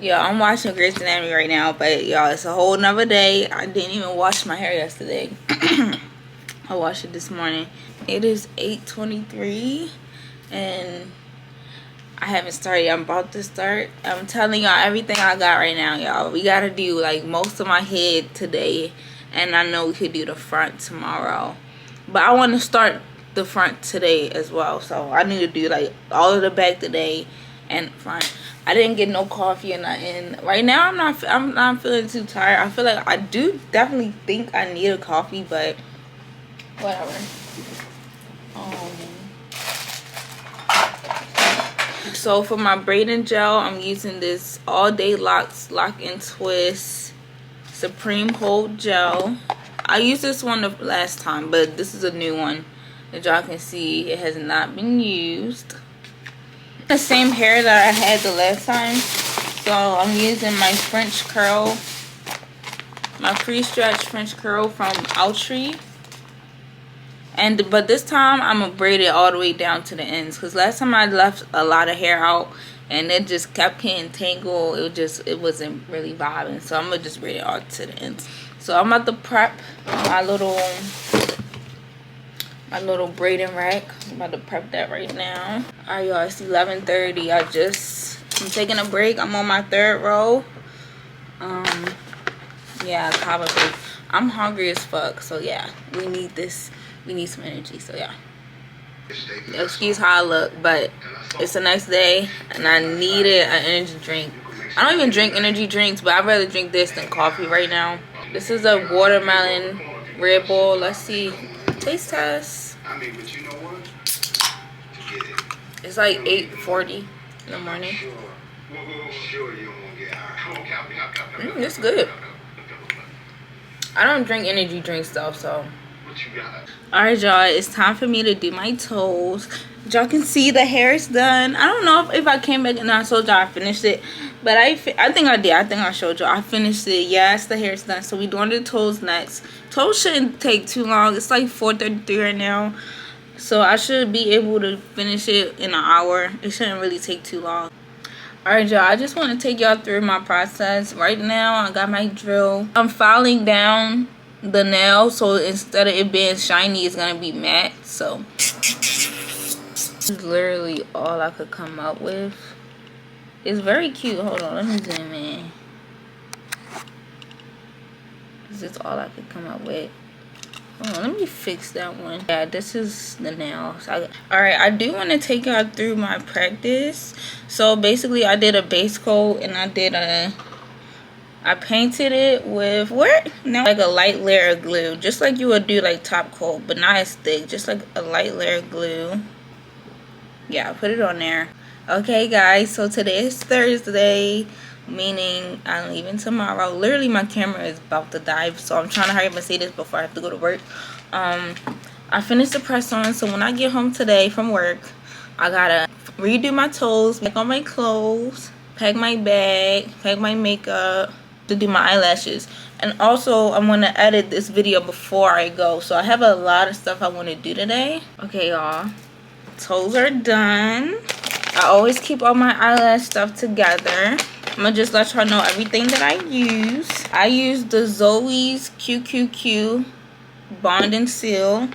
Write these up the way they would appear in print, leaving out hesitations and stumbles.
Yeah, I'm watching Grey's Anatomy right now, but y'all, it's a whole nother day. I didn't even wash my hair yesterday. I washed it this morning. It is 8:23 and I haven't started. I'm about to start. I'm telling y'all everything I got right now, y'all. We gotta do like most of my head today, and I know we could do the front tomorrow, but I want to start the front today as well. So I need to do like all of the back today and front. I didn't get no coffee or nothing. Right now I'm not feeling too tired. I feel like I do definitely think I need a coffee, but whatever. So for my braiding gel, I'm using this All Day Locks Lock and Twist Supreme Hold Gel. I used this one the last time, but this is a new one. As y'all can see, it has not been used. The same hair that I had the last time. So I'm using my French curl, my pre-stretch French curl from Outree. But this time I'm gonna braid it all the way down to the ends, because last time I left a lot of hair out and it just kept getting tangled. It wasn't really vibing. So I'm gonna just braid it all to the ends. So I'm about to prep my little braiding rack. I'm about to prep that right now. Alright, y'all, it's 11:30. I'm taking a break. I'm on my third row. Yeah, probably. I'm hungry as fuck. So yeah, we need this. We need some energy. So yeah. Excuse how I look, but it's a nice day and I needed an energy drink. I don't even drink energy drinks, but I'd rather drink this than coffee right now. This is a watermelon Red Bull. Let's see. Taste test. It's like 8:40 in the morning. It's good. I don't drink energy drinks though, so. Alright, y'all, it's time for me to do my toes. Y'all can see the hair is done. I don't know if I came back and I told y'all I finished it, but I think I did. I think I showed y'all I finished it. Yes, the hair is done. So we doing the toes next. Toes shouldn't take too long. It's like 4:33 right now, so I should be able to finish it in an hour. It shouldn't really take too long. Alright, y'all, I just want to take y'all through my process. Right now I got my drill. I'm filing down the nail, so instead of it being shiny, it's gonna be matte. So this is literally all I could come up with. It's very cute. Hold on, let me zoom in. This is all I could come up with. Hold on, let me fix that one. Yeah, this is the nails. Alright, I do want to take y'all through my practice. So basically I did a base coat and I painted it with like a light layer of glue, just like you would do like top coat, but not as thick, just like a light layer of glue. Yeah, I put it on there. Okay guys, so today is Thursday, meaning I'm leaving tomorrow. Literally my camera is about to die, so I'm trying to hurry up and say this before I have to go to work. I finished the press on, so when I get home today from work, I gotta redo my toes, make all my clothes, pack my bag, pack my makeup, to do my eyelashes. And also I'm going to edit this video before I go, so I have a lot of stuff I want to do today. Okay, y'all, toes are done. I always keep all my eyelash stuff together. I'm gonna just let y'all know everything that I use. I use the Zoe's QQQ Bond and Seal,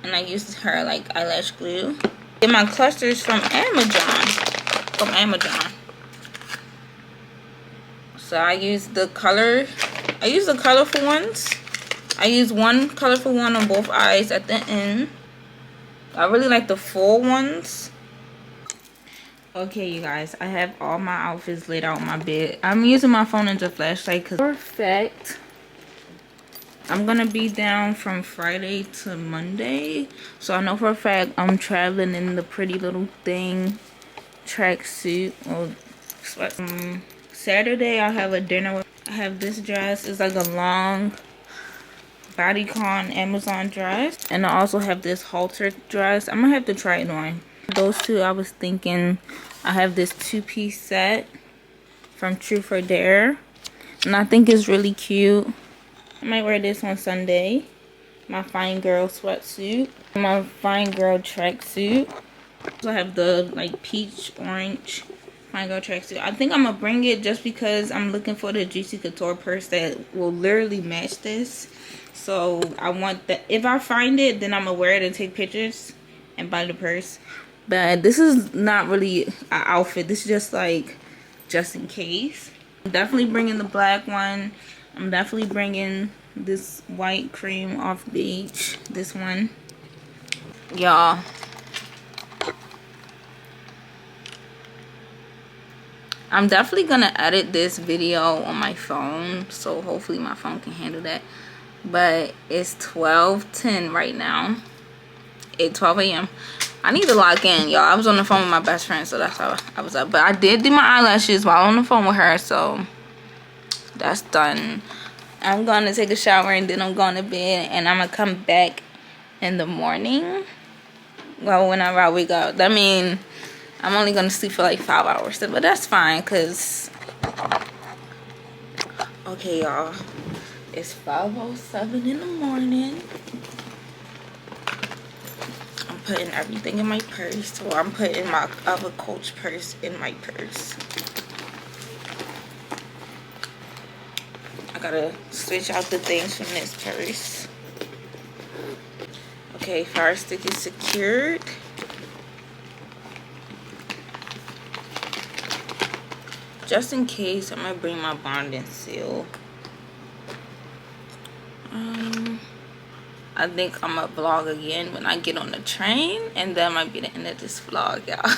and I use her like eyelash glue. Get my clusters from Amazon. So I use the colorful ones. I use one colorful one on both eyes at the end. I really like the full ones. Okay, you guys, I have all my outfits laid out on my bed. I'm using my phone as a flashlight because perfect. I'm gonna be down from Friday to Monday, so I know for a fact I'm traveling in the pretty little thing tracksuit or sweat. Saturday I'll have a dinner. I have this dress. It's like a long bodycon Amazon dress, and I also have this halter dress. I'm gonna have to try it on. Those two, I was thinking I have this two-piece set from Truth or Dare, and I think it's really cute. I might wear this on Sunday. My fine girl sweatsuit, my fine girl tracksuit. So I have the like peach orange Fine Girl tracksuit. I think I'm gonna bring it just because I'm looking for the Juicy Couture purse that will literally match this. So I want that. If I find it, then I'm gonna wear it and take pictures and buy the purse. But this is not really an outfit. This is just like, just in case. I'm definitely bringing the black one. I'm definitely bringing this white cream off beach. This one. Y'all. I'm definitely gonna edit this video on my phone, so hopefully my phone can handle that. But it's 12:10 right now. It's 12 a.m. I need to lock in, y'all. I was on the phone with my best friend, so that's how I was up. But I did do my eyelashes while on the phone with her, so that's done. I'm gonna take a shower and then I'm going to bed, and I'm gonna come back in the morning. Well, whenever I wake up. That means I'm only gonna sleep for like 5 hours, but that's fine, cause okay, y'all, it's 5:07 in the morning. I'm putting everything in my purse, or I'm putting my other Coach purse in my purse. I gotta switch out the things from this purse. Okay, fire stick is secured. Just in case, I'm gonna bring my bond and seal. I think I'm gonna vlog again when I get on the train, and that might be the end of this vlog, y'all.